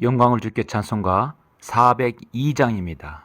영광을 주께 찬송가 402장입니다.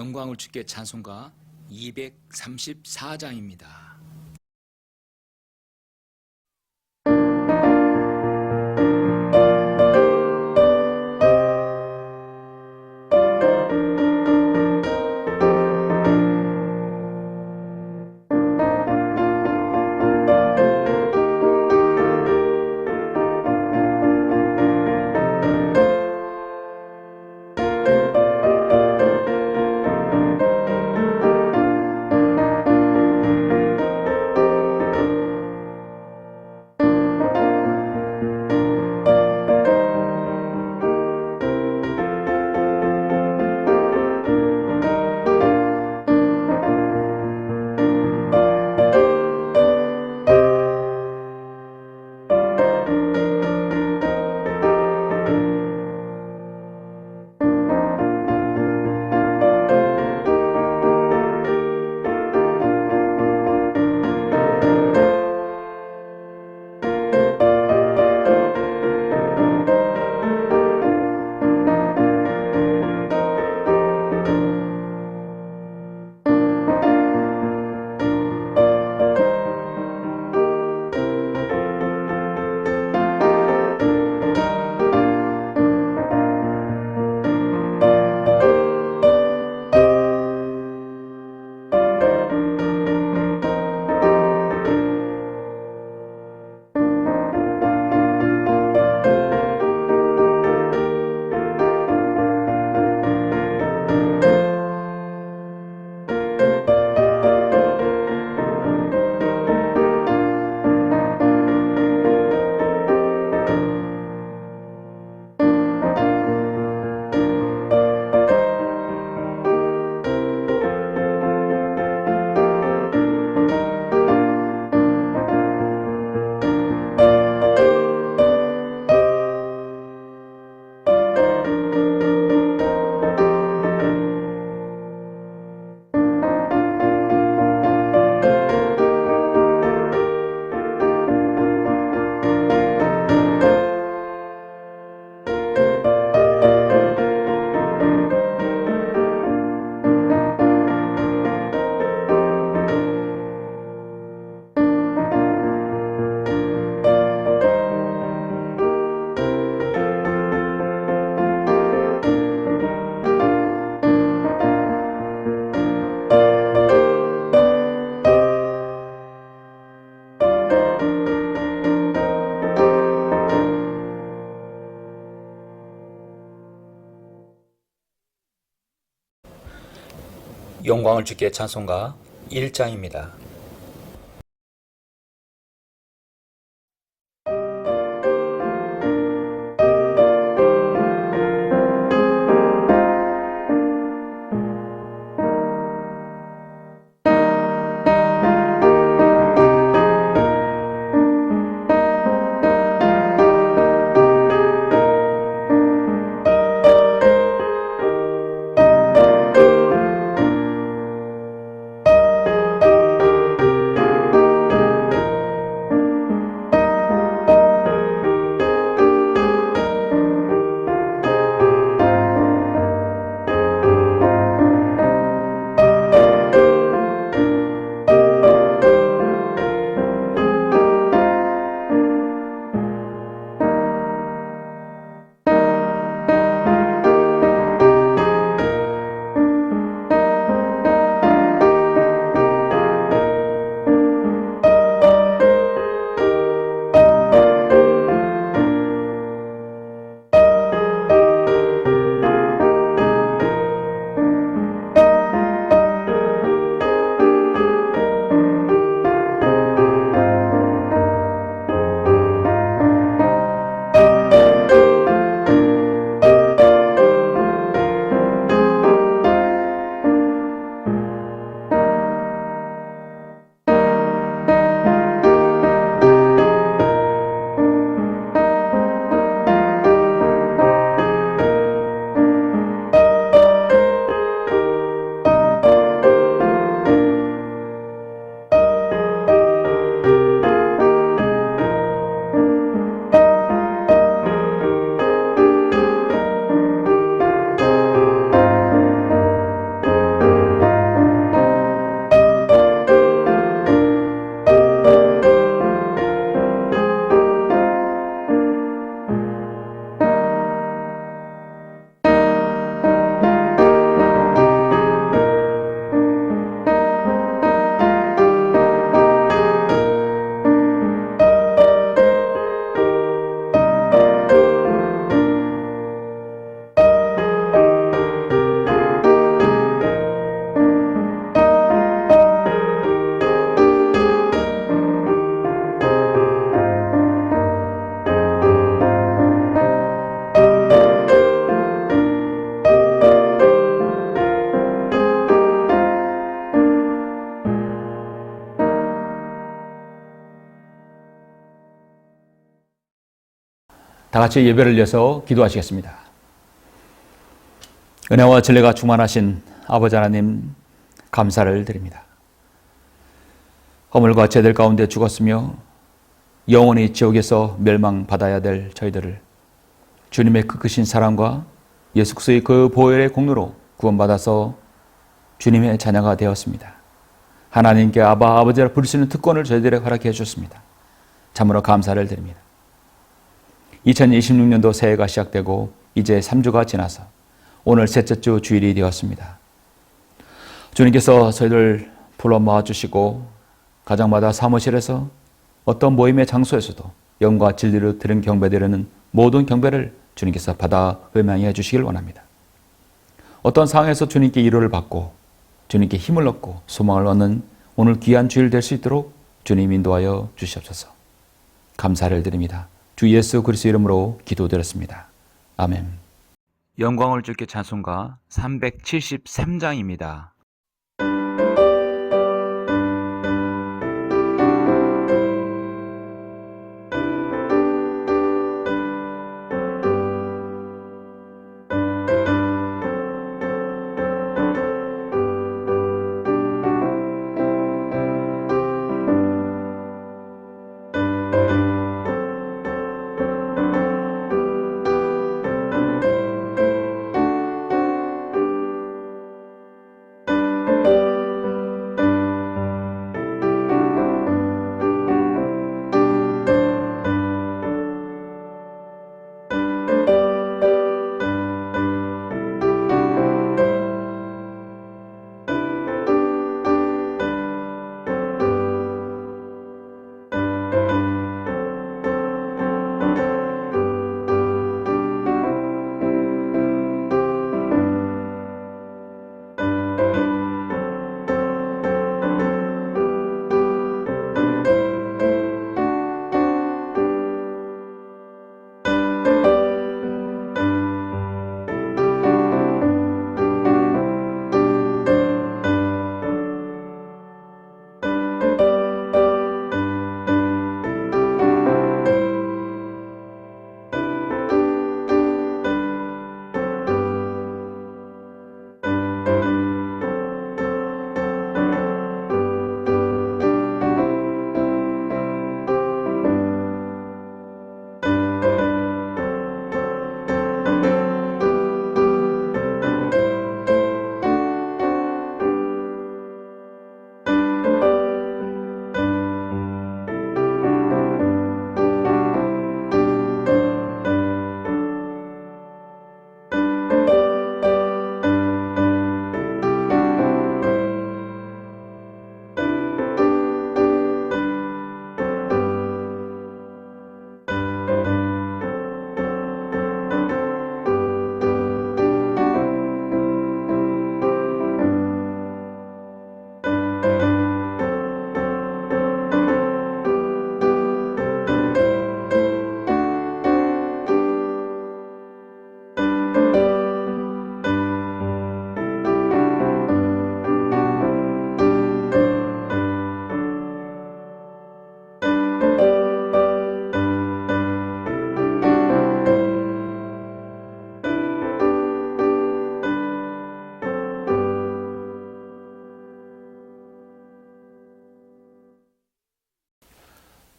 영광을 주께 찬송가 234장입니다. 영광을 주께 찬송가 1장입니다. 다 같이 예배를 위해서 기도하시겠습니다. 은혜와 진리가 충만하신 아버지 하나님 감사를 드립니다. 허물과 죄들 가운데 죽었으며 영원히 지옥에서 멸망받아야 될 저희들을 주님의 그 크신 사랑과 예수 그리스도의 그 보혈의 공로로 구원받아서 주님의 자녀가 되었습니다. 하나님께 아바 아버지라 부를 수 있는 특권을 저희들에게 허락해 주셨습니다. 참으로 감사를 드립니다. 2026년도 새해가 시작되고 이제 3주가 지나서 오늘 셋째 주 주일이 되었습니다. 주님께서 저희들 불러 모아주시고 가정마다 사무실에서 어떤 모임의 장소에서도 영과 진리로 드린 경배드리는 모든 경배를 주님께서 받아 음양해 주시길 원합니다. 어떤 상황에서 주님께 위로를 받고 주님께 힘을 얻고 소망을 얻는 오늘 귀한 주일 될 수 있도록 주님 인도하여 주시옵소서. 감사를 드립니다. 주 예수 그리스도 이름으로 기도드렸습니다. 아멘. 영광을 주께 찬송가 373장입니다.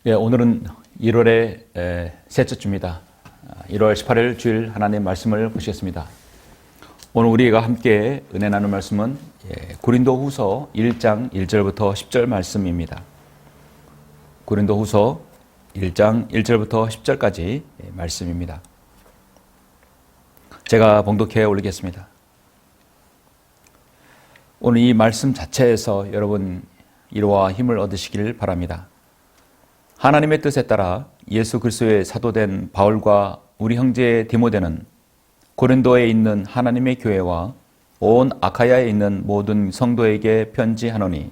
예, 오늘은 1월의 셋째 주입니다. 1월 18일 주일 하나님 말씀을 보시겠습니다. 오늘 우리가 함께 은혜 나눌 말씀은 고린도후서 1장 1절부터 10절 말씀입니다. 고린도후서 1장 1절부터 10절까지 말씀입니다. 제가 봉독해 올리겠습니다. 오늘 이 말씀 자체에서 여러분 위로와 힘을 얻으시길 바랍니다. 하나님의 뜻에 따라 예수 그리스도의 사도된 바울과 우리 형제 디모데는 고린도에 있는 하나님의 교회와 온 아카야에 있는 모든 성도에게 편지하노니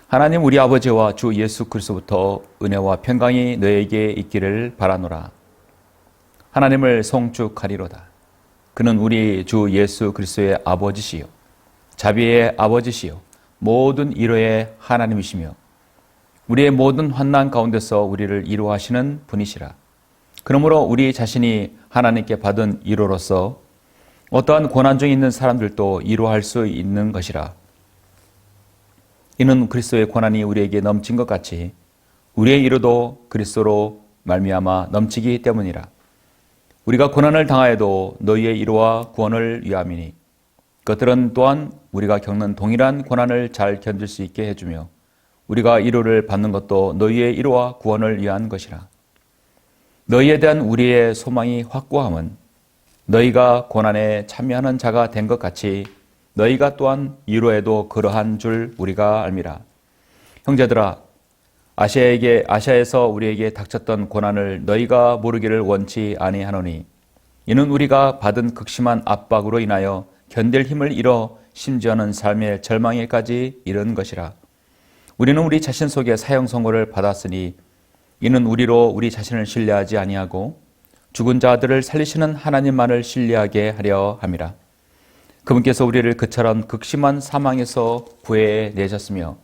하나님 우리 아버지와 주 예수 그리스도부터 은혜와 평강이 너에게 있기를 바라노라. 하나님을 송축하리로다. 그는 우리 주 예수 그리스도의 아버지시요 자비의 아버지시요 모든 위로의 하나님이시며 우리의 모든 환난 가운데서 우리를 위로하시는 분이시라. 그러므로 우리 자신이 하나님께 받은 위로로서 어떠한 고난 중에 있는 사람들도 위로할 수 있는 것이라. 이는 그리스도의 고난이 우리에게 넘친 것 같이 우리의 위로도 그리스도로 말미암아 넘치기 때문이라. 우리가 고난을 당하여도 너희의 위로와 구원을 위함이니 그것들은 또한 우리가 겪는 동일한 고난을 잘 견딜 수 있게 해주며 우리가 위로를 받는 것도 너희의 위로와 구원을 위한 것이라. 너희에 대한 우리의 소망이 확고함은 너희가 고난에 참여하는 자가 된 것 같이 너희가 또한 위로에도 그러한 줄 우리가 알미라. 형제들아, 아시아에서 우리에게 닥쳤던 고난을 너희가 모르기를 원치 아니하노니 이는 우리가 받은 극심한 압박으로 인하여 견딜 힘을 잃어 심지어는 삶의 절망에까지 이른 것이라. 우리는 우리 자신 속에 사형 선고를 받았으니 이는 우리로 우리 자신을 신뢰하지 아니하고 죽은 자들을 살리시는 하나님만을 신뢰하게 하려 함이라. 그분께서 우리를 그처럼 극심한 사망에서 구해내셨으며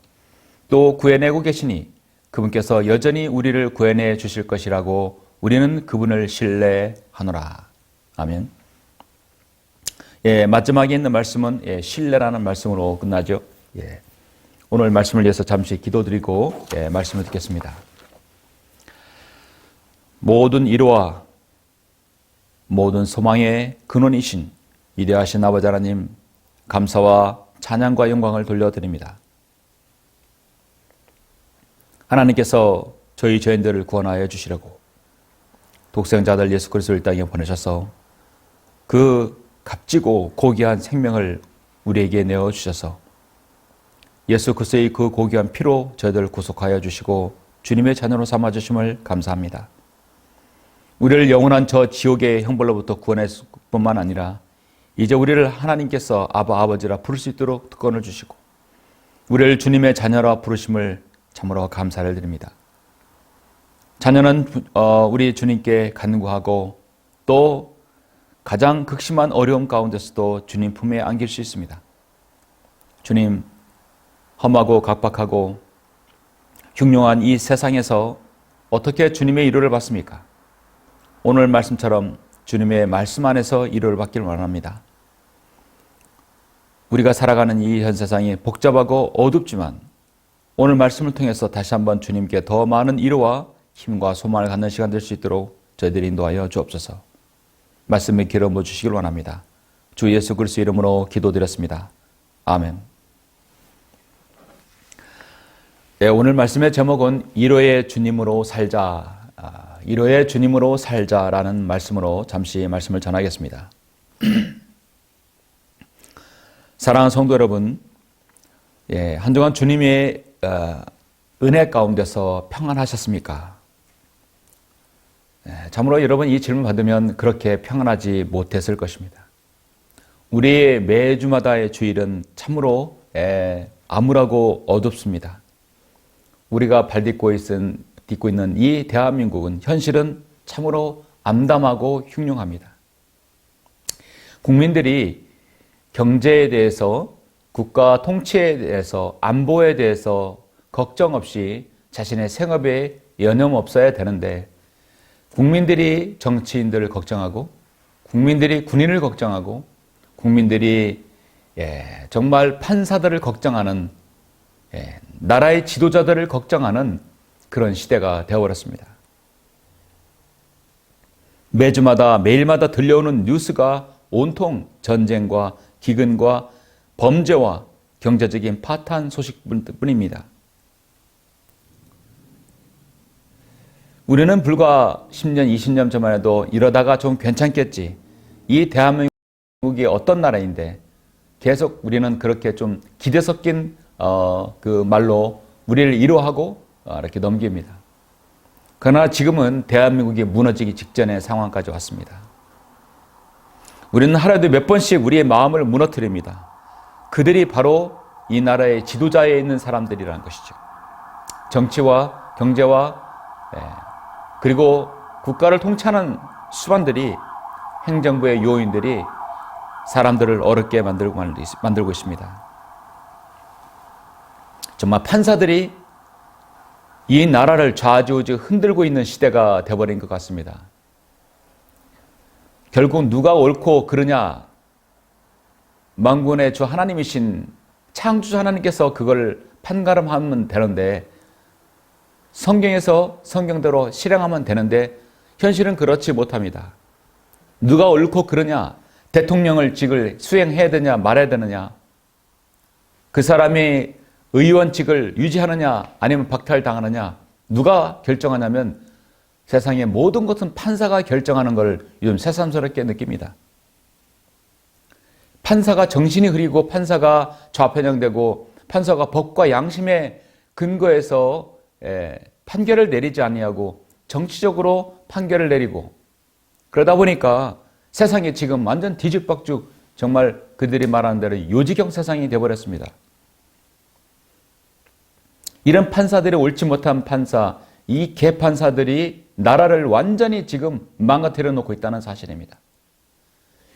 또 구해내고 계시니 그분께서 여전히 우리를 구해내 주실 것이라고 우리는 그분을 신뢰하노라. 아멘. 마지막에 있는 말씀은 신뢰라는 말씀으로 끝나죠. 오늘 말씀을 위해서 잠시 기도드리고 말씀을 듣겠습니다. 모든 위로와 모든 소망의 근원이신 위대하신 아버지 하나님, 감사와 찬양과 영광을 돌려드립니다. 하나님께서 저희 죄인들을 구원하여 주시려고 독생자들 예수 그리스도를 이 땅에 보내셔서 그 값지고 고귀한 생명을 우리에게 내어주셔서 예수 그리스도의 그 고귀한 피로 저희들을 구속하여 주시고 주님의 자녀로 삼아주심을 감사합니다. 우리를 영원한 저 지옥의 형벌로부터 구원했을 뿐만 아니라 이제 우리를 하나님께서 아버지라 부를 수 있도록 특권을 주시고 우리를 주님의 자녀라 부르심을 참으로 감사를 드립니다. 자녀는 우리 주님께 간구하고 또 가장 극심한 어려움 가운데서도 주님 품에 안길 수 있습니다. 주님, 험하고 각박하고 흉흉한 이 세상에서 어떻게 주님의 위로를 받습니까? 오늘 말씀처럼 주님의 말씀 안에서 위로를 받기를 원합니다. 우리가 살아가는 이 현 세상이 복잡하고 어둡지만 오늘 말씀을 통해서 다시 한번 주님께 더 많은 위로와 힘과 소망을 갖는 시간 될 수 있도록 저희들이 인도하여 주옵소서. 말씀에 기름 부어 주시길 원합니다. 주 예수 그리스도 이름으로 기도드렸습니다. 아멘. 오늘 말씀의 제목은 위로의 주님으로 살자. 위로의 주님으로 살자라는 말씀으로 잠시 말씀을 전하겠습니다. 사랑하는 성도 여러분, 한동안 주님의 은혜 가운데서 평안하셨습니까? 참으로 여러분 이 질문 받으면 그렇게 평안하지 못했을 것입니다. 우리의 매주마다의 주일은 참으로 암울하고 어둡습니다. 우리가 발딛고 있는 이 대한민국은 현실은 참으로 암담하고 흉흉합니다. 국민들이 경제에 대해서, 국가 통치에 대해서, 안보에 대해서 걱정 없이 자신의 생업에 여념 없어야 되는데 국민들이 정치인들을 걱정하고 국민들이 군인을 걱정하고 국민들이 정말 판사들을 걱정하는 나라의 지도자들을 걱정하는 그런 시대가 되어버렸습니다. 매주마다 매일마다 들려오는 뉴스가 온통 전쟁과 기근과 범죄와 경제적인 파탄 소식뿐입니다. 우리는 불과 10년, 20년 전만 해도 이러다가 좀 괜찮겠지. 이 대한민국이 어떤 나라인데 계속 우리는 그렇게 좀 기대 섞인 그 말로 우리를 위로하고 이렇게 넘깁니다. 그러나 지금은 대한민국이 무너지기 직전의 상황까지 왔습니다. 우리는 하루에도 몇 번씩 우리의 마음을 무너뜨립니다. 그들이 바로 이 나라의 지도자에 있는 사람들이라는 것이죠. 정치와 경제와 그리고 국가를 통치하는 수반들이, 행정부의 요인들이 사람들을 어렵게 만들고 있습니다. 정말 판사들이 이 나라를 좌지우지 흔들고 있는 시대가 되어버린 것 같습니다. 결국 누가 옳고 그르냐, 만군의 주 하나님이신 창조주 하나님께서 그걸 판가름하면 되는데, 성경에서 성경대로 실행하면 되는데 현실은 그렇지 못합니다. 누가 옳고 그르냐, 대통령을 직을 수행해야 되냐 말아야 되느냐, 그 사람이 의원직을 유지하느냐 아니면 박탈당하느냐, 누가 결정하냐면 세상의 모든 것은 판사가 결정하는 걸 요즘 새삼스럽게 느낍니다. 판사가 정신이 흐리고 판사가 좌편향되고 판사가 법과 양심의 근거에서 판결을 내리지 아니하고 정치적으로 판결을 내리고, 그러다 보니까 세상이 지금 완전 뒤죽박죽, 정말 그들이 말하는 대로 요지경 세상이 되어버렸습니다. 이런 판사들이 옳지 못한 판사, 이 개판사들이 나라를 완전히 지금 망가뜨려 놓고 있다는 사실입니다.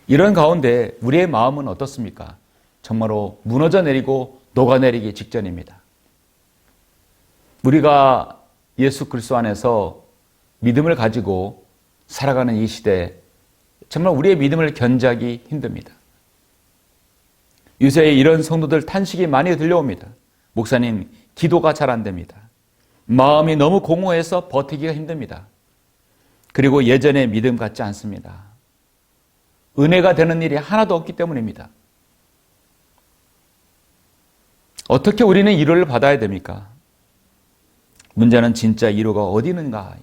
이런 가운데 우리의 마음은 어떻습니까? 정말로 무너져 내리고 녹아내리기 직전입니다. 우리가 예수 그리스도 안에서 믿음을 가지고 살아가는 이 시대에 정말 우리의 믿음을 견지하기 힘듭니다. 요새 이런 성도들 탄식이 많이 들려옵니다. 목사님, 기도가 잘 안 됩니다. 마음이 너무 공허해서 버티기가 힘듭니다. 그리고 예전의 믿음 같지 않습니다. 은혜가 되는 일이 하나도 없기 때문입니다. 어떻게 우리는 위로를 받아야 됩니까? 문제는 진짜 위로가 어디 있는가?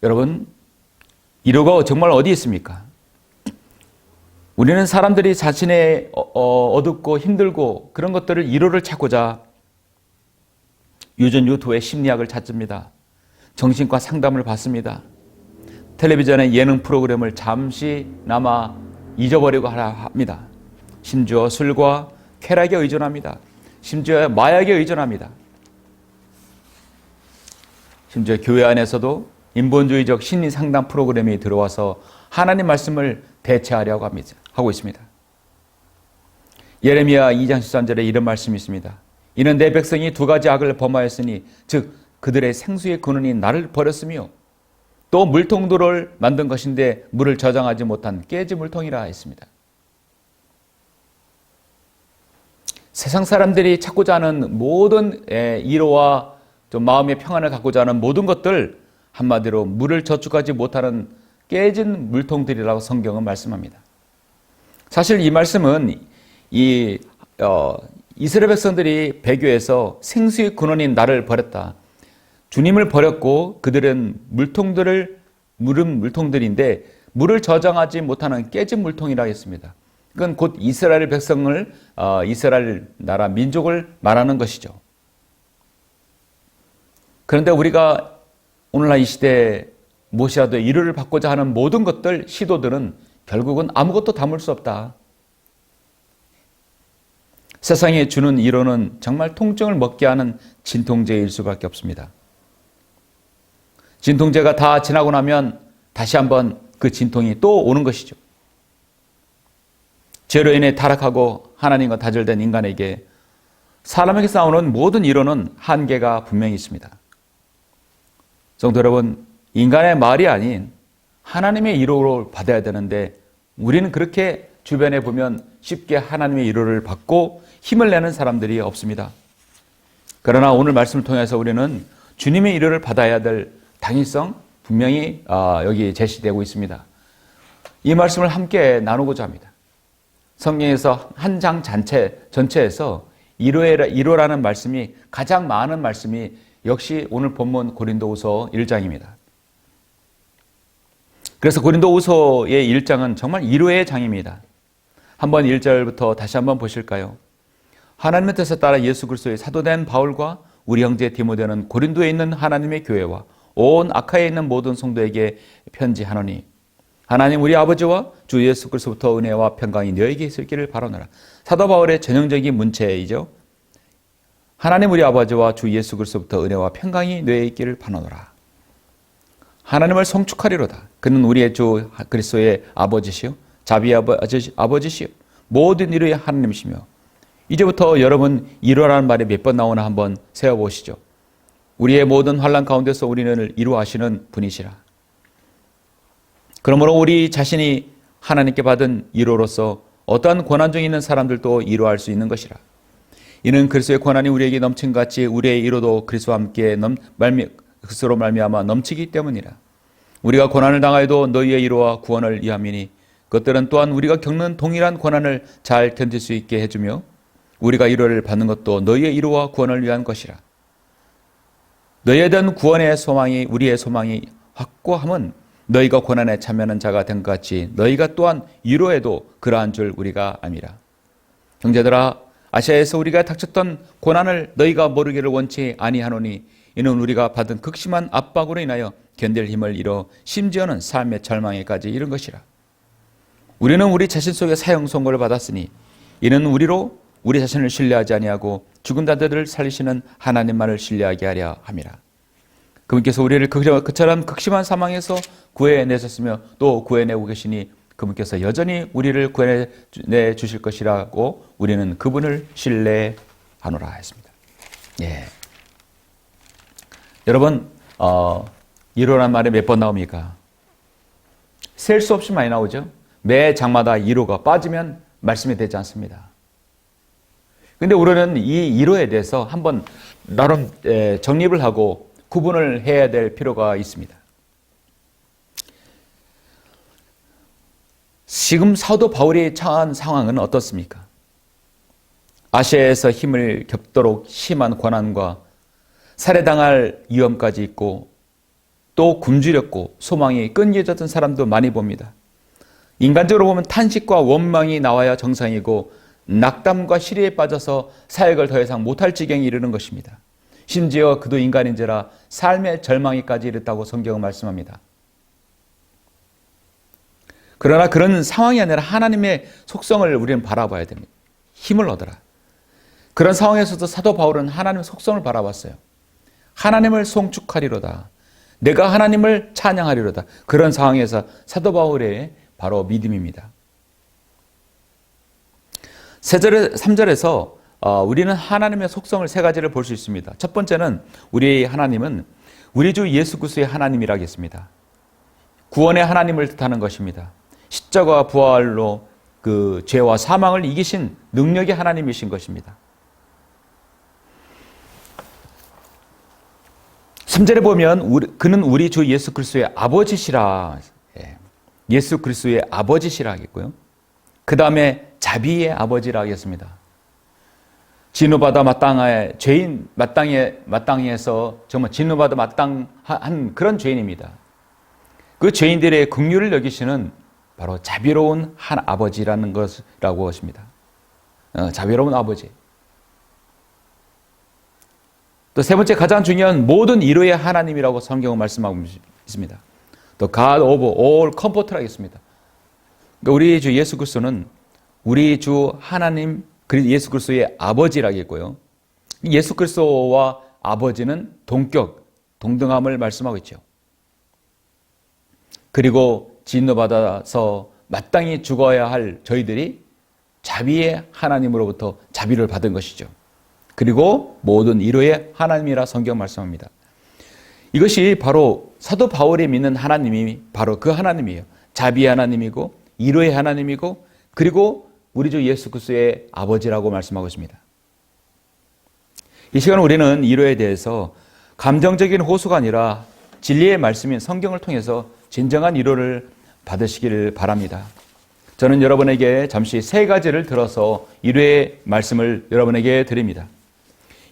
여러분, 위로가 정말 어디 있습니까? 우리는 사람들이 자신의 어둡고 힘들고 그런 것들을 위로를 찾고자 유전 유튜브의 심리학을 찾습니다. 정신과 상담을 받습니다. 텔레비전의 예능 프로그램을 잠시나마 잊어버리고 합니다. 심지어 술과 쾌락에 의존합니다. 심지어 마약에 의존합니다. 심지어 교회 안에서도 인본주의적 심리 상담 프로그램이 들어와서 하나님 말씀을 대체하려고 하고 있습니다. 예레미야 2장 13절에 이런 말씀이 있습니다. 이는 내 백성이 두 가지 악을 범하였으니 즉 그들의 생수의 근원이 나를 버렸으며 또 물통들을 만든 것인데 물을 저장하지 못한 깨지 물통이라 했습니다. 세상 사람들이 찾고자 하는 모든 위로와 좀 마음의 평안을 갖고자 하는 모든 것들, 한마디로 물을 저축하지 못하는 깨진 물통들이라고 성경은 말씀합니다. 사실 이 말씀은 이스라엘 백성들이 배교에서 생수의 근원인 나를 버렸다. 주님을 버렸고 그들은 물은 물통들인데 물을 저장하지 못하는 깨진 물통이라고 했습니다. 그건 곧 이스라엘 백성을, 이스라엘 나라 민족을 말하는 것이죠. 그런데 우리가 오늘날 이 시대에 무엇이라도 위로를 받고자 하는 모든 것들, 시도들은 결국은 아무것도 담을 수 없다. 세상에 주는 위로는 정말 통증을 먹게 하는 진통제일 수밖에 없습니다. 진통제가 다 지나고 나면 다시 한번 그 진통이 또 오는 것이죠. 죄로 인해 타락하고 하나님과 단절된 인간에게 사람에게서 나오는 모든 위로는 한계가 분명히 있습니다. 성도 여러분, 인간의 말이 아닌 하나님의 위로를 받아야 되는데 우리는 그렇게 주변에 보면 쉽게 하나님의 위로를 받고 힘을 내는 사람들이 없습니다. 그러나 오늘 말씀을 통해서 우리는 주님의 위로를 받아야 될 당위성 분명히 여기 제시되고 있습니다. 이 말씀을 함께 나누고자 합니다. 성경에서 한 장 전체에서 위로라는 말씀이 가장 많은 말씀이 역시 오늘 본문 고린도후서 1장입니다. 그래서 고린도후서의 1장은 정말 위로의 장입니다. 한번 1절부터 다시 한번 보실까요? 하나님의 뜻에 따라 예수 그리스도의 사도된 바울과 우리 형제 디모데는 고린도에 있는 하나님의 교회와 온 아카야에 있는 모든 성도에게 편지하노니 하나님 우리 아버지와 주 예수 그리스도부터 은혜와 평강이 너에게 있을기를 바라노라. 사도 바울의 전형적인 문체이죠. 하나님 우리 아버지와 주 예수 그리스도부터 은혜와 평강이 너에게 있기를 바라노라. 하나님을 송축하리로다. 그는 우리의 주 그리스도의 아버지시요 자비 아버지시요 모든 위로의 하나님이시며. 이제부터 여러분 위로라는 말이 몇 번 나오나 한번 세어보시죠. 우리의 모든 환난 가운데서 우리를 위로하시는 분이시라. 그러므로 우리 자신이 하나님께 받은 위로로서 어떠한 고난 중에 있는 사람들도 위로할 수 있는 것이라. 이는 그리스도의 고난이 우리에게 넘친 같이 우리의 위로도 그리스도와 함께 그리스도로 말미암아 넘치기 때문이라. 우리가 고난을 당하여도 너희의 위로와 구원을 위함이니 그것들은 또한 우리가 겪는 동일한 고난을 잘 견딜 수 있게 해주며 우리가 위로를 받는 것도 너희의 위로와 구원을 위한 것이라. 너희에 대한 구원의 소망이 우리의 소망이 확고함은 너희가 고난에 참여하는 자가 된 것 같이 너희가 또한 위로에도 그러한 줄 우리가 압니다. 형제들아 아시아에서 우리가 닥쳤던 고난을 너희가 모르기를 원치 아니하노니 이는 우리가 받은 극심한 압박으로 인하여 견딜 힘을 잃어 심지어는 삶의 절망에까지 이른 것이라. 우리는 우리 자신 속에 사형 선고를 받았으니 이는 우리로 우리 자신을 신뢰하지 아니하고 죽은 자들을 살리시는 하나님만을 신뢰하게 하려 함이라. 그분께서 우리를 그처럼 극심한 사망에서 구해내셨으며 또 구해내고 계시니 그분께서 여전히 우리를 구해내 주실 것이라고 우리는 그분을 신뢰하노라 했습니다. 예. 여러분 위로란 말이 몇 번 나옵니까? 셀 수 없이 많이 나오죠. 매 장마다 위로가 빠지면 말씀이 되지 않습니다. 그런데 우리는 이 위로에 대해서 한번 나름 정립을 하고 구분을 해야 될 필요가 있습니다. 지금 사도 바울이 처한 상황은 어떻습니까? 아시아에서 힘을 겹도록 심한 고난과 살해당할 위험까지 있고 또 굶주렸고 소망이 끊겨졌던 사람도 많이 봅니다. 인간적으로 보면 탄식과 원망이 나와야 정상이고 낙담과 시리에 빠져서 사역을 더 이상 못할 지경에 이르는 것입니다. 심지어 그도 인간인지라 삶의 절망에까지 이르다고 성경은 말씀합니다. 그러나 그런 상황이 아니라 하나님의 속성을 우리는 바라봐야 됩니다. 힘을 얻어라. 그런 상황에서도 사도 바울은 하나님의 속성을 바라봤어요. 하나님을 송축하리로다. 내가 하나님을 찬양하리로다. 그런 상황에서 사도 바울의 바로 믿음입니다. 3절에서 우리는 하나님의 속성을 세 가지를 볼 수 있습니다. 첫 번째는 우리 하나님은 우리 주 예수 그리스도의 하나님이라 하겠습니다. 구원의 하나님을 뜻하는 것입니다. 십자가 부활로 그 죄와 사망을 이기신 능력의 하나님이신 것입니다. 3절에 보면 그는 우리 주 예수 그리스도의 아버지시라. 예수 그리스도의 아버지시라 하겠고요. 그 다음에 자비의 아버지라 하겠습니다. 진노받아 마땅해 죄인 마땅해서 정말 진노받아 마땅한 그런 죄인입니다. 그 죄인들의 긍휼을 여기시는 바로 자비로운 한 아버지라는 것이라고 하십니다. 자비로운 아버지. 또 세 번째 가장 중요한 모든 위로의 하나님이라고 성경은 말씀하고 있습니다. 또 God of all comfort라고 했습니다. 그러니까 우리 주 예수 그리스도는 우리 주 하나님 예수 그리스도의 아버지라고 했고요. 예수 그리스도와 아버지는 동격, 동등함을 말씀하고 있죠. 그리고 진노받아서 마땅히 죽어야 할 저희들이 자비의 하나님으로부터 자비를 받은 것이죠. 그리고 모든 위로의 하나님이라 성경 말씀합니다. 이것이 바로 사도 바울이 믿는 하나님이 바로 그 하나님이에요. 자비의 하나님이고 위로의 하나님이고 그리고 우리 주 예수 그리스도의 아버지라고 말씀하고 있습니다. 이 시간 우리는 위로에 대해서 감정적인 호소가 아니라 진리의 말씀인 성경을 통해서 진정한 위로를 받으시기를 바랍니다. 저는 여러분에게 잠시 세 가지를 들어서 위로의 말씀을 여러분에게 드립니다.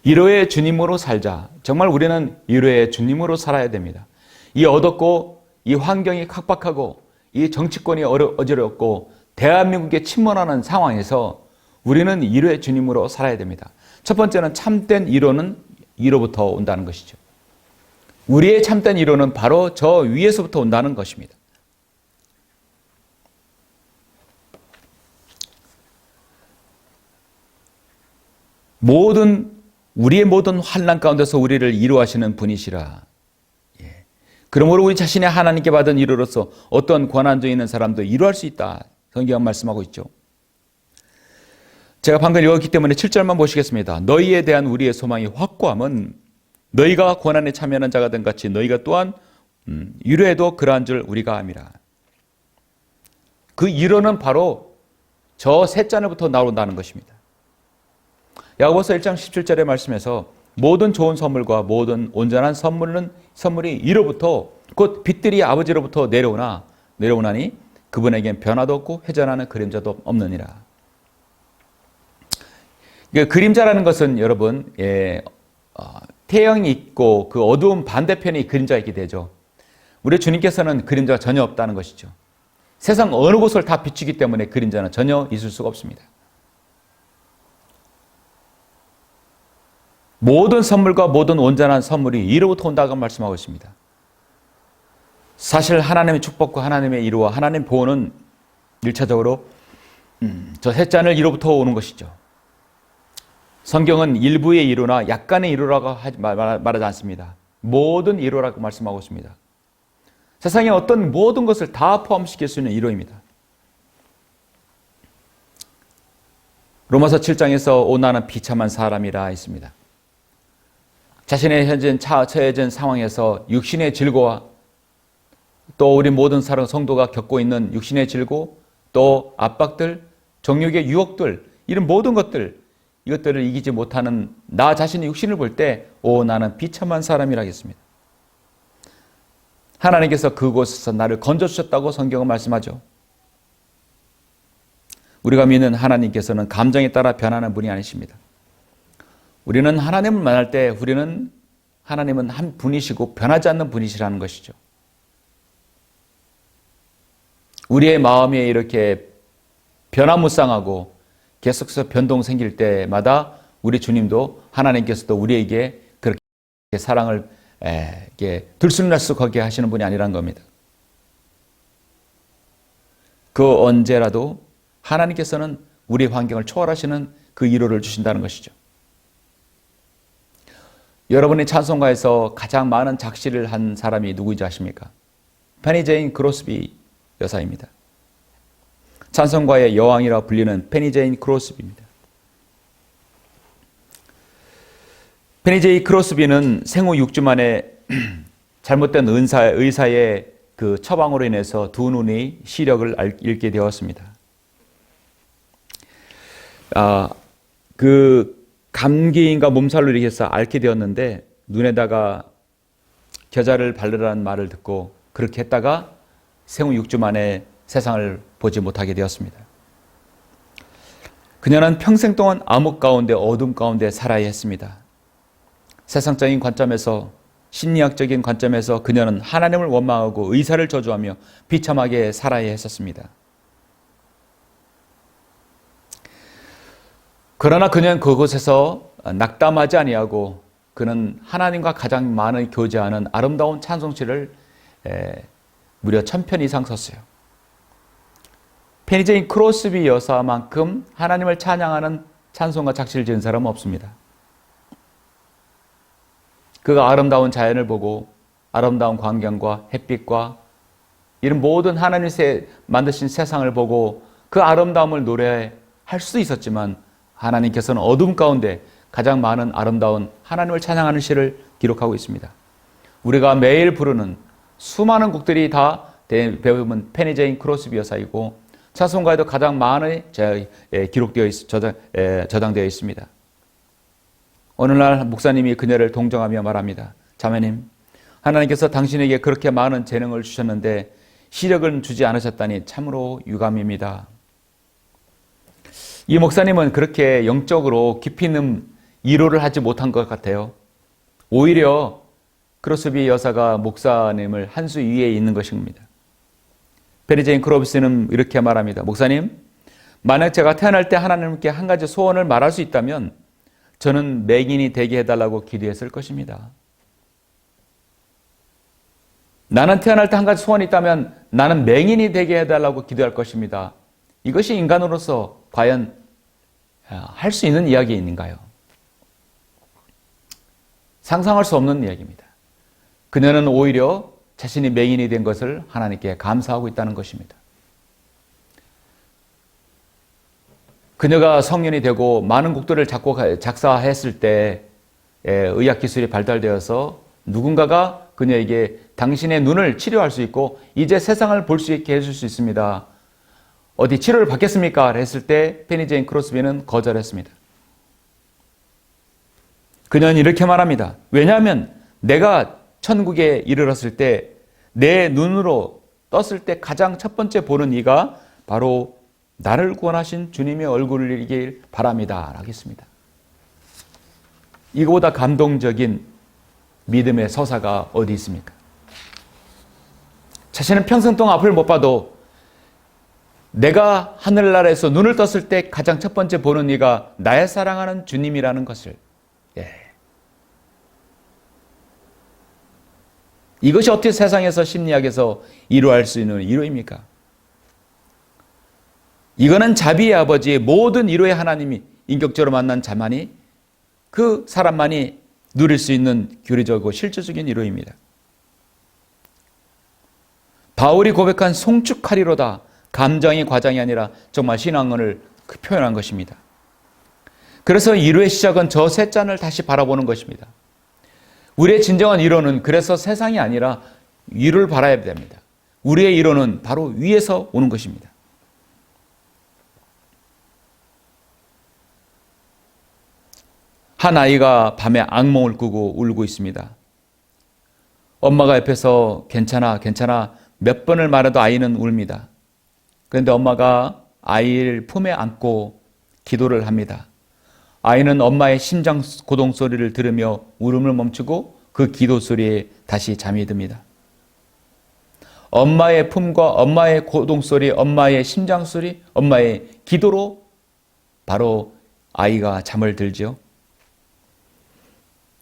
위로의 주님으로 살자. 정말 우리는 위로의 주님으로 살아야 됩니다. 이 어둡고 이 환경이 각박하고 이 정치권이 어지럽고 대한민국에 침몰하는 상황에서 우리는 위로의 주님으로 살아야 됩니다. 첫 번째는 참된 위로는 위로부터 온다는 것이죠. 우리의 참된 위로는 바로 저 위에서부터 온다는 것입니다. 우리의 모든 환난 가운데서 우리를 위로하시는 분이시라. 그러므로 우리 자신의 하나님께 받은 위로로서 어떤 고난중에 있는 사람도 위로할 수 있다. 성경은 말씀하고 있죠. 제가 방금 읽었기 때문에 7절만 보시겠습니다. 너희에 대한 우리의 소망이 확고함은 너희가 고난에 참여하는 자가 된 같이 너희가 또한 위로에도 그러한 줄 우리가 암이라. 그 위로는 바로 저 셋 잔을부터 나온다는 것입니다. 야고보서 1장 17절의 말씀에서 모든 좋은 선물과 모든 온전한 선물이 위로부터 곧 빛들이 아버지로부터 내려오나니 그분에겐 변화도 없고 회전하는 그림자도 없느니라. 그림자라는 것은 여러분 태양이 있고 그 어두운 반대편이 그림자가 있게 되죠. 우리 주님께서는 그림자가 전혀 없다는 것이죠. 세상 어느 곳을 다 비추기 때문에 그림자는 전혀 있을 수가 없습니다. 모든 선물과 모든 온전한 선물이 위로부터 온다고 말씀하고 있습니다. 사실 하나님의 축복과 하나님의 위로와 하나님의 보호는 1차적으로 저 셋 잔을 위로부터 오는 것이죠. 성경은 일부의 위로나 약간의 위로라고 말하지 않습니다. 모든 위로라고 말씀하고 있습니다. 세상의 어떤 모든 것을 다 포함시킬 수 있는 위로입니다. 로마서 7장에서 오 나는 비참한 사람이라 했습니다. 자신의 현재 처해진 상황에서 육신의 질고와 또 우리 모든 사랑 성도가 겪고 있는 육신의 질고 또 압박들, 정욕의 유혹들 이런 모든 이것들을 이기지 못하는 나 자신의 육신을 볼 때 나는 비참한 사람이라 하겠습니다. 하나님께서 그곳에서 나를 건져주셨다고 성경은 말씀하죠. 우리가 믿는 하나님께서는 감정에 따라 변하는 분이 아니십니다. 우리는 하나님을 만날 때 하나님은 한 분이시고 변하지 않는 분이시라는 것이죠. 우리의 마음이 이렇게 변화무쌍하고 계속해서 변동 생길 때마다 우리 주님도 하나님께서도 우리에게 그렇게 사랑을 들쑥날쑥하게 하시는 분이 아니라는 겁니다. 그 언제라도 하나님께서는 우리 환경을 초월하시는 그 위로를 주신다는 것이죠. 여러분이 찬송가에서 가장 많은 작시를 한 사람이 누구인지 아십니까? 페니 제인 크로스비 여사입니다. 찬송가의 여왕이라 불리는 페니 제인 크로스비입니다. 페니 제인 크로스비는 생후 6주 만에 잘못된 의사의 그 처방으로 인해서 두 눈이 시력을 잃게 되었습니다. 그 감기인가 몸살로 이렇게 해서 앓게 되었는데 눈에다가 겨자를 바르라는 말을 듣고 그렇게 했다가 생후 6주 만에 세상을 보지 못하게 되었습니다. 그녀는 평생 동안 암흑 가운데 어둠 가운데 살아야 했습니다. 세상적인 관점에서 심리학적인 관점에서 그녀는 하나님을 원망하고 의사를 저주하며 비참하게 살아야 했었습니다. 그러나 그녀는 그곳에서 낙담하지 아니하고 그는 하나님과 가장 많이 교제하는 아름다운 찬송시를 무려 1000편 이상 썼어요. 페니 제인 크로스비 여사만큼 하나님을 찬양하는 찬송가 작시를 지은 사람은 없습니다. 그가 아름다운 자연을 보고 아름다운 광경과 햇빛과 이런 모든 하나님이 만드신 세상을 보고 그 아름다움을 노래할 수도 있었지만 하나님께서는 어둠 가운데 가장 많은 아름다운 하나님을 찬양하는 시를 기록하고 있습니다. 우리가 매일 부르는 수많은 곡들이 다 배우면 페니 제인 크로스비 여사이고 찬송가에도 가장 많이 기록되어 저장되어 있습니다. 어느 날 목사님이 그녀를 동정하며 말합니다. 자매님, 하나님께서 당신에게 그렇게 많은 재능을 주셨는데 시력을 주지 않으셨다니 참으로 유감입니다. 이 목사님은 그렇게 영적으로 깊이 있는 위로를 하지 못한 것 같아요. 오히려 크로스비 여사가 목사님을 한 수 위에 있는 것입니다. 페리 제인 크로스비는 이렇게 말합니다. 목사님, 만약 제가 태어날 때 하나님께 한 가지 소원을 말할 수 있다면 저는 맹인이 되게 해달라고 기도했을 것입니다. 나는 태어날 때 한 가지 소원이 있다면 나는 맹인이 되게 해달라고 기도할 것입니다. 이것이 인간으로서 과연 할 수 있는 이야기인가요? 상상할 수 없는 이야기입니다. 그녀는 오히려 자신이 맹인이 된 것을 하나님께 감사하고 있다는 것입니다. 그녀가 성년이 되고 많은 곡들을 작사했을 때 의학 기술이 발달되어서 누군가가 그녀에게 당신의 눈을 치료할 수 있고 이제 세상을 볼 수 있게 해줄 수 있습니다. 어디 치료를 받겠습니까? 했을 때 페니 제인 크로스비는 거절했습니다. 그녀는 이렇게 말합니다. 왜냐하면 내가 천국에 이르렀을 때 내 눈으로 떴을 때 가장 첫 번째 보는 이가 바로 나를 구원하신 주님의 얼굴이길 바랍니다. 라고 했습니다. 이거보다 감동적인 믿음의 서사가 어디 있습니까? 자신은 평생 동안 앞을 못 봐도 내가 하늘나라에서 눈을 떴을 때 가장 첫 번째 보는 이가 나의 사랑하는 주님이라는 것을, 이것이 어떻게 세상에서 심리학에서 이루어할 수 있는 이루입니까? 이거는 자비의 아버지의 모든 이루의 하나님이 인격적으로 만난 자만이, 그 사람만이 누릴 수 있는 교리적이고 실질적인 이루입니다. 바울이 고백한 송축하리로다, 감정의 과장이 아니라 정말 신앙을 표현한 것입니다. 그래서 이루의 시작은 저 세 잔을 다시 바라보는 것입니다. 우리의 진정한 이루는 그래서 세상이 아니라 위를 바라야 됩니다. 우리의 이루는 바로 위에서 오는 것입니다. 한 아이가 밤에 악몽을 꾸고 울고 있습니다. 엄마가 옆에서 괜찮아, 괜찮아 몇 번을 말해도 아이는 웁니다. 그런데 엄마가 아이를 품에 안고 기도를 합니다. 아이는 엄마의 심장 고동 소리를 들으며 울음을 멈추고 그 기도 소리에 다시 잠이 듭니다. 엄마의 품과 엄마의 고동 소리, 엄마의 심장 소리, 엄마의 기도로 바로 아이가 잠을 들죠.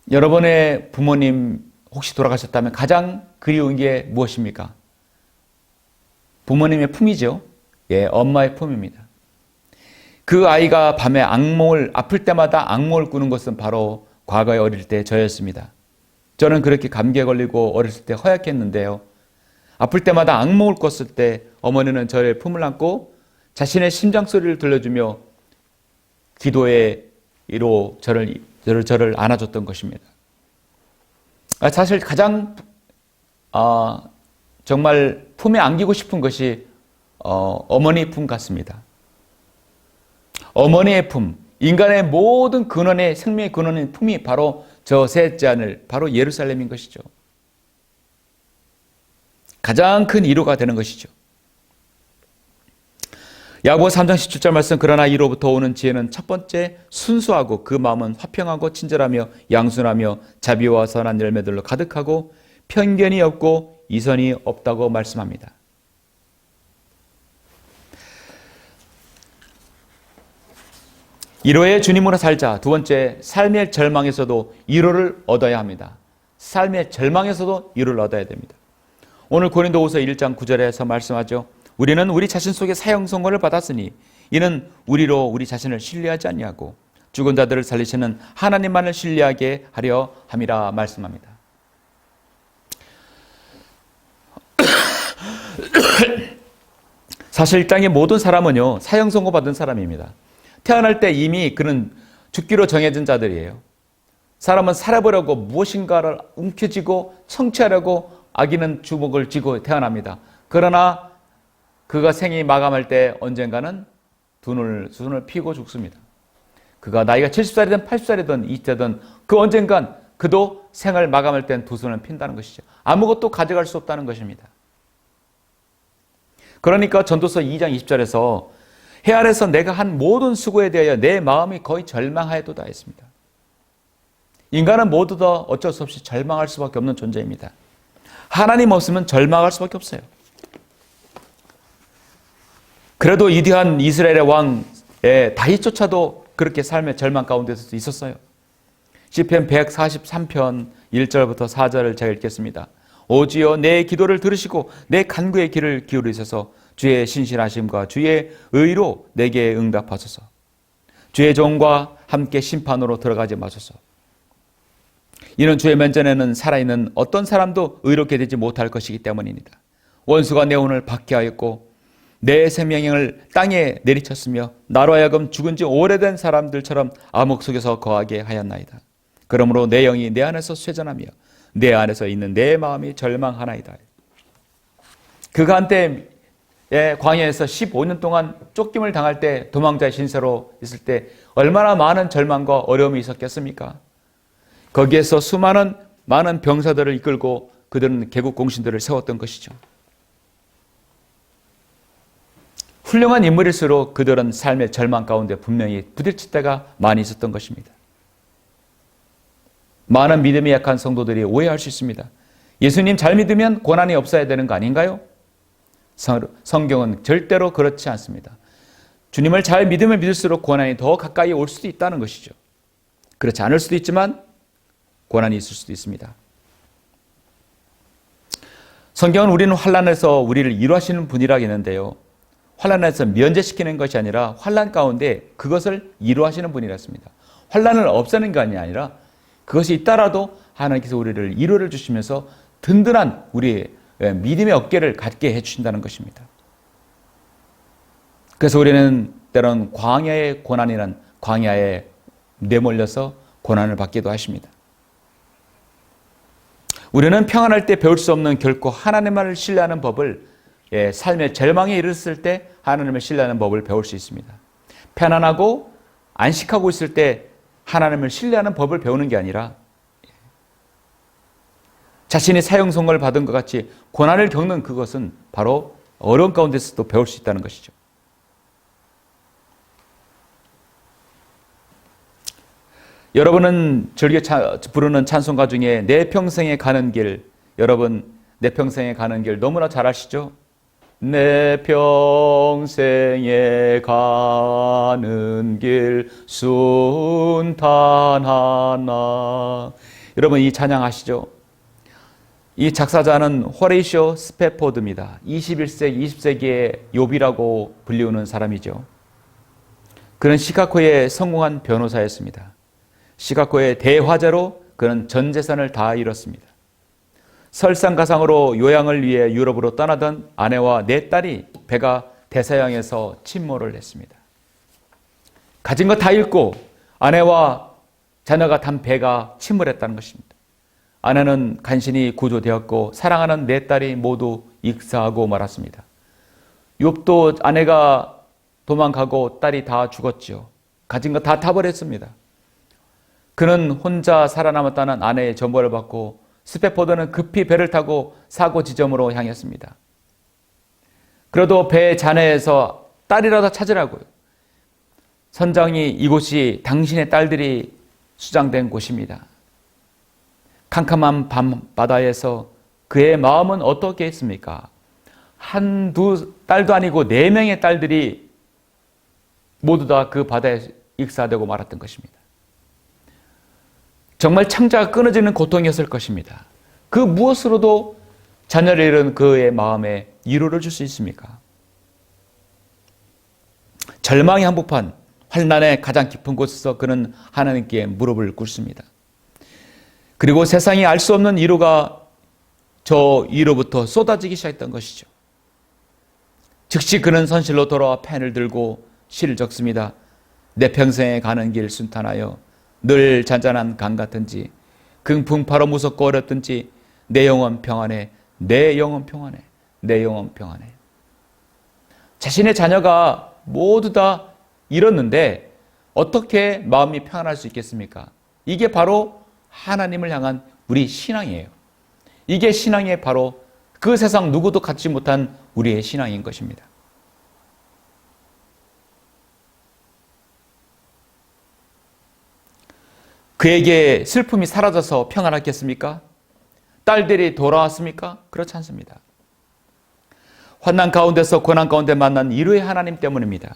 여러분의 부모님 혹시 돌아가셨다면 가장 그리운 게 무엇입니까? 부모님의 품이죠. 엄마의 품입니다. 그 아이가 밤에 아플 때마다 악몽을 꾸는 것은 바로 과거에 어릴 때 저였습니다. 저는 그렇게 감기에 걸리고 어렸을 때 허약했는데요. 아플 때마다 악몽을 꿨을 때 어머니는 저의 품을 안고 자신의 심장 소리를 들려주며 기도로 저를 안아줬던 것입니다. 사실 가장 정말 품에 안기고 싶은 것이 어머니 품 같습니다. 어머니의 품, 인간의 모든 근원의 생명의 근원인 품이 바로 저 셋째 하늘, 바로 예루살렘인 것이죠. 가장 큰 위로가 되는 것이죠. 야고보 3장 17절 말씀, 그러나 이로부터 오는 지혜는 첫 번째 순수하고 그 마음은 화평하고 친절하며 양순하며 자비와 선한 열매들로 가득하고 편견이 없고 이선이 없다고 말씀합니다. 위로의 주님으로 살자. 두 번째, 삶의 절망에서도 위로를 얻어야 합니다. 삶의 절망에서도 위로를 얻어야 됩니다. 오늘 고린도후서 1장 9절에서 말씀하죠. 우리는 우리 자신 속에 사형 선고를 받았으니 이는 우리로 우리 자신을 신뢰하지 아니하고 죽은 자들을 살리시는 하나님만을 신뢰하게 하려 함이라 말씀합니다. 사실 이 땅의 모든 사람은요, 사형 선고 받은 사람입니다. 태어날 때 이미 그는 죽기로 정해진 자들이에요. 사람은 살아보려고 무엇인가를 움켜쥐고 성취하려고 아기는 주먹을 쥐고 태어납니다. 그러나 그가 생이 마감할 때 언젠가는 눈을 피고 죽습니다. 그가 나이가 70살이든 80살이든 20대든 그 언젠간 그도 생을 마감할 땐 두 손을 핀다는 것이죠. 아무것도 가져갈 수 없다는 것입니다. 그러니까 전도서 2장 20절에서 해 아래서 내가 한 모든 수고에 대하여 내 마음이 거의 절망하였도다 했습니다. 인간은 모두 다 어쩔 수 없이 절망할 수밖에 없는 존재입니다. 하나님 없으면 절망할 수밖에 없어요. 그래도 위대한 이스라엘의 왕의 다윗조차도 그렇게 삶의 절망 가운데서 있었어요. 시편 143편 1절부터 4절을 제가 읽겠습니다. 오주여 내 기도를 들으시고 내 간구의 귀를 기울이셔서 주의 신실하심과 주의 의로 내게 응답하소서. 주의 종과 함께 심판으로 들어가지 마소서. 이는 주의 면전에는 살아있는 어떤 사람도 의롭게 되지 못할 것이기 때문입니다. 원수가 내 혼을 박해하였고 내 생명을 땅에 내리쳤으며 나로 하여금 죽은 지 오래된 사람들처럼 암흑 속에서 거하게 하였나이다. 그러므로 내 영이 내 안에서 쇠전하며 내 안에서 있는 내 마음이 절망하나이다. 그가 한때 광야에서 15년 동안 쫓김을 당할 때 도망자의 신세로 있을 때 얼마나 많은 절망과 어려움이 있었겠습니까? 거기에서 많은 병사들을 이끌고 그들은 개국 공신들을 세웠던 것이죠. 훌륭한 인물일수록 그들은 삶의 절망 가운데 분명히 부딪힐 때가 많이 있었던 것입니다. 많은 믿음이 약한 성도들이 오해할 수 있습니다. 예수님 잘 믿으면 고난이 없어야 되는 거 아닌가요? 성경은 절대로 그렇지 않습니다. 주님을 잘 믿으면 믿을수록 고난이 더 가까이 올 수도 있다는 것이죠. 그렇지 않을 수도 있지만 고난이 있을 수도 있습니다. 성경은 우리는 환난에서 우리를 이루하시는 분이라고 했는데요. 환난에서 면제시키는 것이 아니라 환난 가운데 그것을 이루하시는 분이라 했습니다. 환난을 없애는 것이 아니라 그것이 있다라도 하나님께서 우리를 위로를 주시면서 든든한 우리의 믿음의 어깨를 갖게 해주신다는 것입니다. 그래서 우리는 때론 광야의 고난이란 광야에 내몰려서 고난을 받기도 하십니다. 우리는 평안할 때 배울 수 없는 결코 하나님만을 신뢰하는 법을 삶의 절망에 이르렀을 때 하나님을 신뢰하는 법을 배울 수 있습니다. 편안하고 안식하고 있을 때 하나님을 신뢰하는 법을 배우는 게 아니라 자신이 사형선고를 받은 것 같이 고난을 겪는 그것은 바로 어려운 가운데서도 배울 수 있다는 것이죠. 여러분은 즐겨 부르는 찬송가 중에 내 평생에 가는 길, 여러분 내 평생에 가는 길 너무나 잘 아시죠? 내 평생에 가는 길 순탄하나. 여러분 이 찬양 아시죠? 이 작사자는 호레이쇼 스패포드입니다. 21세기, 20세기의 욥이라고 불리우는 사람이죠. 그는 시카고의 성공한 변호사였습니다. 시카고의 대화재로 그는 전 재산을 다 잃었습니다. 설상가상으로 요양을 위해 유럽으로 떠나던 아내와 네 딸이 배가 대서양에서 침몰을 했습니다. 가진 거 다 잃고 아내와 자녀가 탄 배가 침몰했다는 것입니다. 아내는 간신히 구조되었고 사랑하는 네 딸이 모두 익사하고 말았습니다. 욥도 아내가 도망가고 딸이 다 죽었지요. 가진 거 다 타버렸습니다. 그는 혼자 살아남았다는 아내의 전보를 받고 스패포드는 급히 배를 타고 사고 지점으로 향했습니다. 그래도 배 잔해에서 딸이라도 찾으라고요. 선장이 이곳이 당신의 딸들이 수장된 곳입니다. 캄캄한 밤바다에서 그의 마음은 어떻게 했습니까? 한두 딸도 아니고 4명의 딸들이 모두 다 그 바다에 익사되고 말았던 것입니다. 정말 창자가 끊어지는 고통이었을 것입니다. 그 무엇으로도 자녀를 잃은 그의 마음에 위로를 줄 수 있습니까? 절망의 한복판, 환난의 가장 깊은 곳에서 그는 하나님께 무릎을 꿇습니다. 그리고 세상이 알 수 없는 위로가 저 위로부터 쏟아지기 시작했던 것이죠. 즉시 그는 선실로 돌아와 펜을 들고 시를 적습니다. 내 평생에 가는 길 순탄하여 늘 잔잔한 강 같은지 긍풍파로 무섭고 어렵든지 내 영혼 평안해, 내 영혼 평안해, 내 영혼 평안해. 자신의 자녀가 모두 다 잃었는데 어떻게 마음이 평안할 수 있겠습니까? 이게 바로 하나님을 향한 우리 신앙이에요. 이게 신앙의 바로 그 세상 누구도 갖지 못한 우리의 신앙인 것입니다. 그에게 슬픔이 사라져서 평안하겠습니까? 딸들이 돌아왔습니까? 그렇지 않습니다. 환난 가운데서 고난 가운데 만난 이루의 하나님 때문입니다.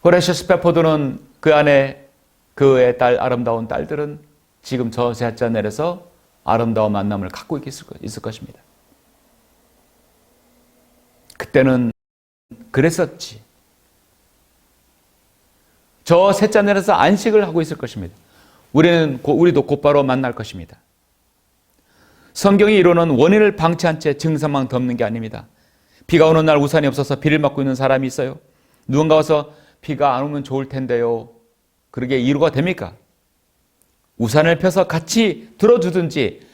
호레시오 스페포드는 그 안에 그의 아름다운 딸들은 지금 저 셋째 내려서 아름다운 만남을 갖고 있을 것입니다. 그때는 그랬었지. 저 셋째 내려서 안식을 하고 있을 것입니다. 우리도 곧바로 만날 것입니다. 성경이 이루는 원인을 방치한 채 증상만 덮는 게 아닙니다. 비가 오는 날 우산이 없어서 비를 맞고 있는 사람이 있어요. 누군가 와서 비가 안 오면 좋을 텐데요. 그러게 이유가 됩니까? 우산을 펴서 같이 들어주든지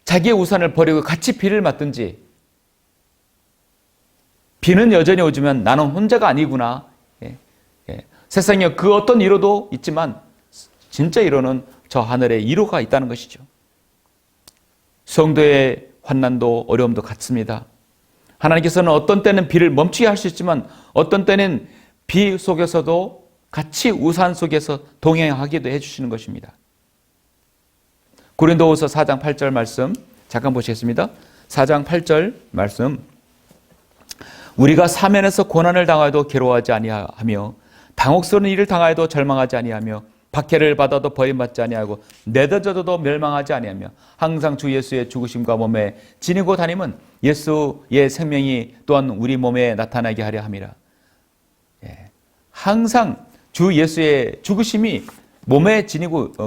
자기의 우산을 버리고 같이 비를 맞든지 비는 여전히 오지만 나는 혼자가 아니구나. 세상에 그 어떤 이유도 있지만 진짜 이유는 저 하늘에 이유가 있다는 것이죠. 성도의 환난도 어려움도 같습니다. 하나님께서는 어떤 때는 비를 멈추게 할 수 있지만 어떤 때는 비 속에서도 같이 우산 속에서 동행하기도 해주시는 것입니다. 고린도후서 4장 8절 말씀 잠깐 보시겠습니다. 4장 8절 말씀 우리가 사면에서 고난을 당하여도 괴로워하지 아니하며 당혹스러운 일을 당하여도 절망하지 아니하며 박해를 받아도 버림받지 아니하고 내던져도 멸망하지 아니하며 항상 주 예수의 죽으심과 몸에 지니고 다님은 예수의 생명이 또한 우리 몸에 나타나게 하려 함이라. 항상 주 예수의 죽으심이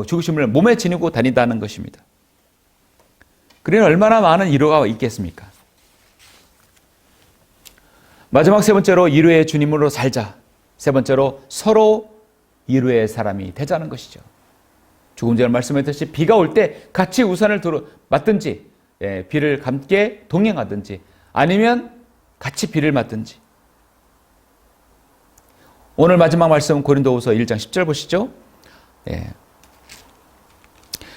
죽으심을 몸에 지니고 다닌다는 것입니다. 그러니 얼마나 많은 위로가 있겠습니까? 마지막 세 번째로 위로의 주님으로 살자. 세 번째로 서로 위로의 사람이 되자는 것이죠. 조금 전에 말씀했듯이 비가 올 때 같이 우산을 맞든지 비를 함께 동행하든지 아니면 같이 비를 맞든지. 오늘 마지막 말씀 고린도후서 1장 10절 보시죠.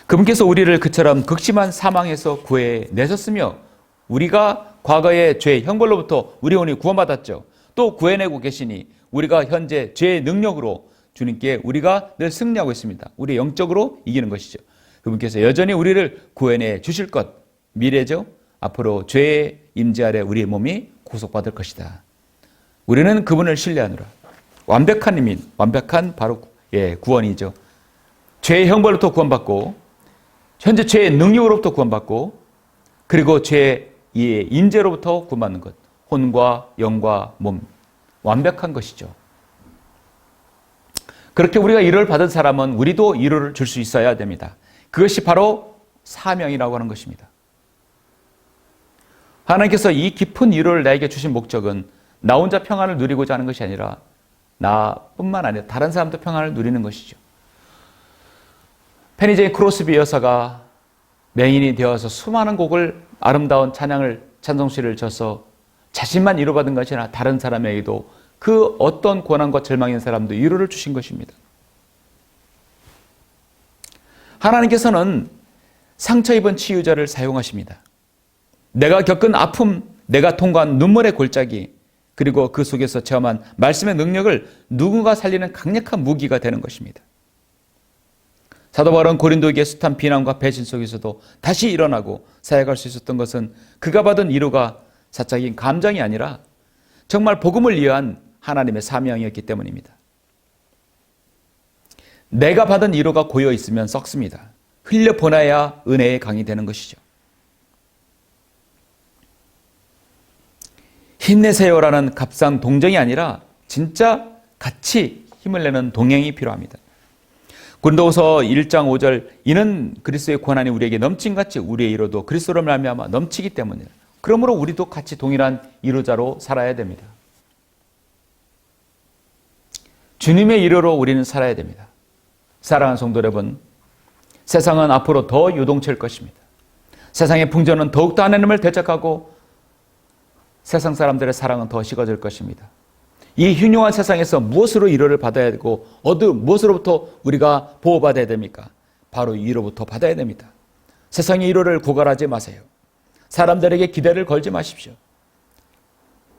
그분께서 우리를 그처럼 극심한 사망에서 구해내셨으며 우리가 과거의 죄 형벌로부터 우리 혼이 구원받았죠. 또 구해내고 계시니 우리가 현재 죄의 능력으로 주님께 우리가 늘 승리하고 있습니다. 우리 영적으로 이기는 것이죠. 그분께서 여전히 우리를 구해내 주실 것, 미래죠. 앞으로 죄의 임재 아래 우리의 몸이 구속받을 것이다. 우리는 그분을 신뢰하노라. 완벽한 이민, 완벽한 바로 구원이죠. 죄의 형벌로부터 구원받고 현재 죄의 능력으로부터 구원받고 그리고 죄의 임재로부터 구원받는 것. 혼과 영과 몸. 완벽한 것이죠. 그렇게 우리가 위로를 받은 사람은 우리도 위로를 줄 수 있어야 됩니다. 그것이 바로 사명이라고 하는 것입니다. 하나님께서 이 깊은 위로를 나에게 주신 목적은 나 혼자 평안을 누리고자 하는 것이 아니라 나뿐만 아니라 다른 사람도 평안을 누리는 것이죠. 페니제이 크로스비 여사가 맹인이 되어서 수많은 곡을 아름다운 찬송시를 져서 자신만 위로받은 것이 아니라 다른 사람에게도 그 어떤 고난과 절망인 사람도 위로를 주신 것입니다. 하나님께서는 상처 입은 치유자를 사용하십니다. 내가 겪은 아픔, 내가 통과한 눈물의 골짜기, 그리고 그 속에서 체험한 말씀의 능력을 누군가 살리는 강력한 무기가 되는 것입니다. 사도 바울은 고린도에게 숱한 비난과 배신 속에서도 다시 일어나고 사역할 수 있었던 것은 그가 받은 위로가 사적인 감정이 아니라 정말 복음을 위한 하나님의 사명이었기 때문입니다. 내가 받은 위로가 고여 있으면 썩습니다. 흘려보내야 은혜의 강이 되는 것이죠. 힘내세요라는 값싼 동정이 아니라 진짜 같이 힘을 내는 동행이 필요합니다. 고린도후서 1장 5절 이는 그리스도의 권한이 우리에게 넘친같이 우리의 위로도 그리스도로 말미암아 넘치기 때문이다. 그러므로 우리도 같이 동일한 위로자로 살아야 됩니다. 주님의 위로로 우리는 살아야 됩니다. 사랑하는 성도 여러분, 세상은 앞으로 더 요동칠 것입니다. 세상의 풍조는 더욱더 하나님을 대적하고 세상 사람들의 사랑은 더 식어질 것입니다. 이 흉흉한 세상에서 무엇으로 위로를 받아야 되고 무엇으로부터 우리가 보호받아야 됩니까? 바로 위로부터 받아야 됩니다. 세상의 위로를 구걸하지 마세요. 사람들에게 기대를 걸지 마십시오.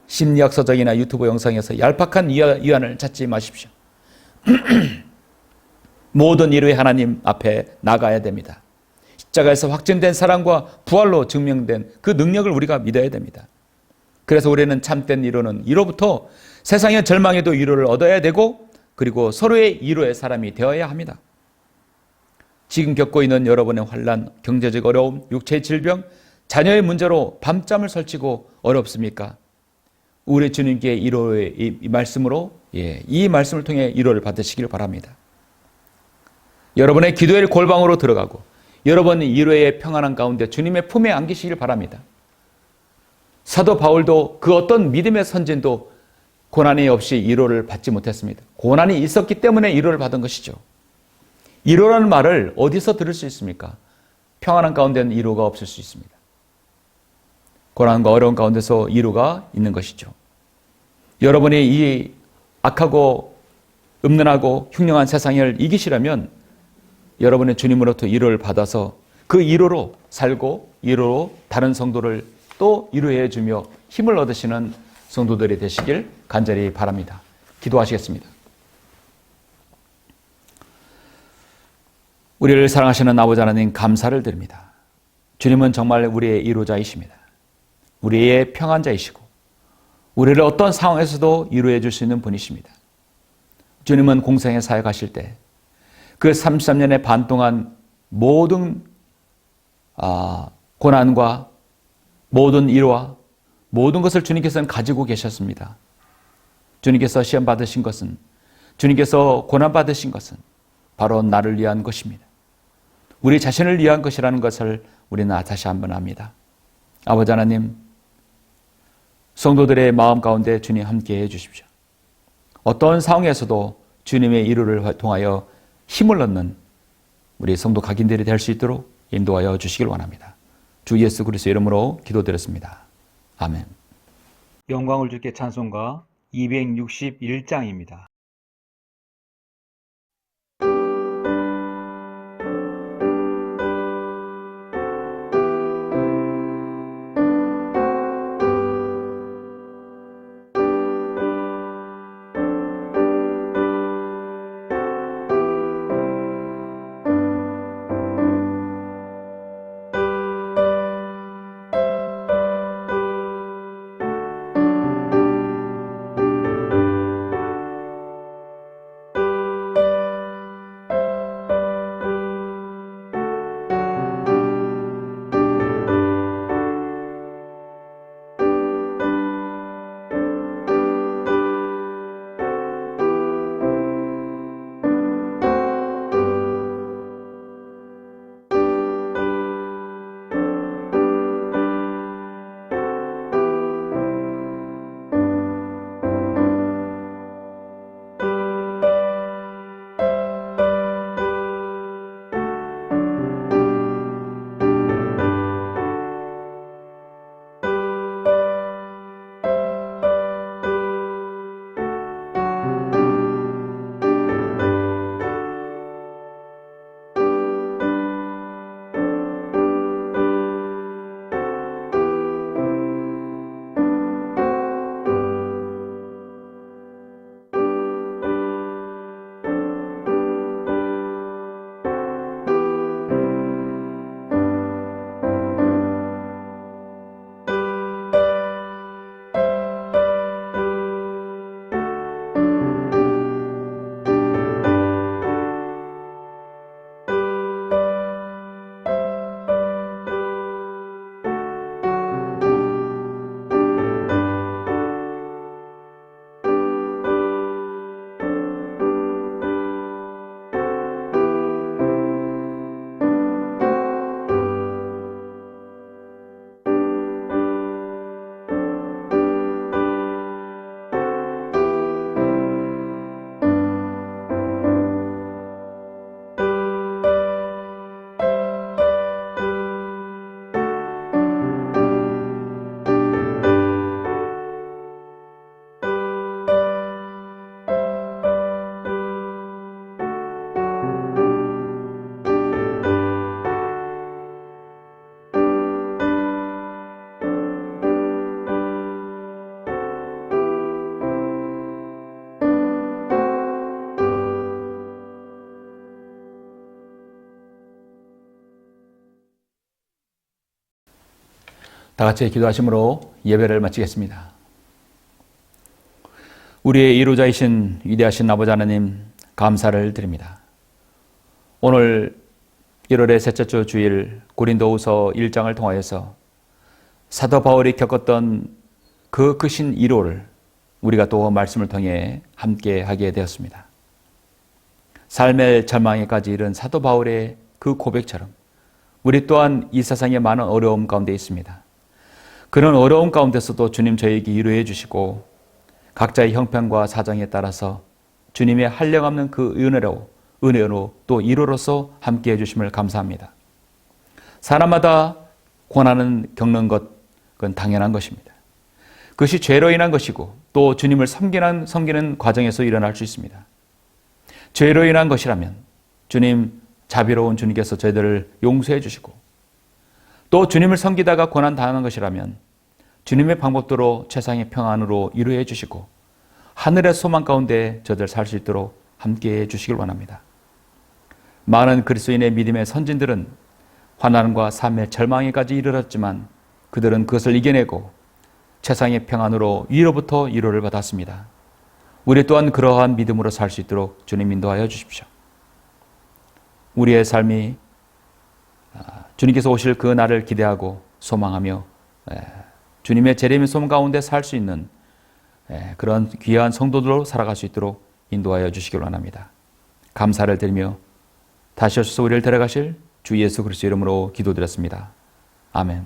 심리학 서적이나 유튜브 영상에서 얄팍한 위안을 찾지 마십시오. 모든 위로의 하나님 앞에 나가야 됩니다. 십자가에서 확증된 사랑과 부활로 증명된 그 능력을 우리가 믿어야 됩니다. 그래서 우리는 참된 위로는 위로부터 세상의 절망에도 위로를 얻어야 되고, 그리고 서로의 위로의 사람이 되어야 합니다. 지금 겪고 있는 여러분의 환난, 경제적 어려움, 육체의 질병, 자녀의 문제로 밤잠을 설치고 어렵습니까? 우리 주님께 위로의 이 말씀으로, 이 말씀을 통해 위로를 받으시길 바랍니다. 여러분의 기도의 골방으로 들어가고 여러분의 위로의 평안한 가운데 주님의 품에 안기시길 바랍니다. 사도 바울도 그 어떤 믿음의 선진도 고난이 없이 위로를 받지 못했습니다. 고난이 있었기 때문에 위로를 받은 것이죠. 위로라는 말을 어디서 들을 수 있습니까? 평안한 가운데는 위로가 없을 수 있습니다. 고난과 어려운 가운데서 위로가 있는 것이죠. 여러분이 이 악하고 음란하고 흉흉한 세상을 이기시려면 여러분의 주님으로부터 위로를 받아서 그 위로로 살고 위로로 다른 성도를 또 위로해 주며 힘을 얻으시는 성도들이 되시길 간절히 바랍니다. 기도하시겠습니다. 우리를 사랑하시는 아버지 하나님, 감사를 드립니다. 주님은 정말 우리의 위로자이십니다. 우리의 평안자이시고 우리를 어떤 상황에서도 위로해 줄 수 있는 분이십니다. 주님은 공생에 사역하실 때 그 33년의 반 동안 모든 고난과 모든 위로와 모든 것을 주님께서는 가지고 계셨습니다. 주님께서 시험 받으신 것은, 주님께서 고난 받으신 것은 바로 나를 위한 것입니다. 우리 자신을 위한 것이라는 것을 우리는 다시 한번 압니다. 아버지 하나님, 성도들의 마음 가운데 주님 함께해 주십시오. 어떤 상황에서도 주님의 위로를 통하여 힘을 얻는 우리 성도 각인들이 될 수 있도록 인도하여 주시길 원합니다. 주 예수 그리스도 이름으로 기도드렸습니다. 아멘. 영광을 주께 찬송가 261장입니다. 다 같이 기도하심으로 예배를 마치겠습니다. 우리의 이루자이신 위대하신 아버지 하나님 감사를 드립니다. 오늘 1월의 셋째 주 주일 고린도후서 1장을 통하여서 사도 바울이 겪었던 그 크신 위로를 우리가 또 말씀을 통해 함께 하게 되었습니다. 삶의 절망에까지 이른 사도 바울의 그 고백처럼 우리 또한 이 세상에 많은 어려움 가운데 있습니다. 그런 어려움 가운데서도 주님 저에게 위로해 주시고 각자의 형편과 사정에 따라서 주님의 한량없는 그 은혜로 또 위로로서 함께해 주심을 감사합니다. 사람마다 고난은 겪는 그건 당연한 것입니다. 그것이 죄로 인한 것이고 또 주님을 섬기는 과정에서 일어날 수 있습니다. 죄로 인한 것이라면 주님 자비로운 주님께서 저희들을 용서해 주시고 또 주님을 섬기다가 고난 당하는 것이라면 주님의 방법대로 최상의 평안으로 이루어 주시고 하늘의 소망 가운데 저희들 살 수 있도록 함께해 주시길 원합니다. 많은 그리스도인의 믿음의 선진들은 환난과 삶의 절망에까지 이르렀지만 그들은 그것을 이겨내고 최상의 평안으로 위로부터 위로를 받았습니다. 우리 또한 그러한 믿음으로 살 수 있도록 주님 인도하여 주십시오. 우리의 삶이 주님께서 오실 그 날을 기대하고 소망하며 주님의 재림의 소망 가운데 살 수 있는 그런 귀한 성도들로 살아갈 수 있도록 인도하여 주시길 원합니다. 감사를 드리며 다시 오셔서 우리를 데려가실 주 예수 그리스도 이름으로 기도드렸습니다. 아멘.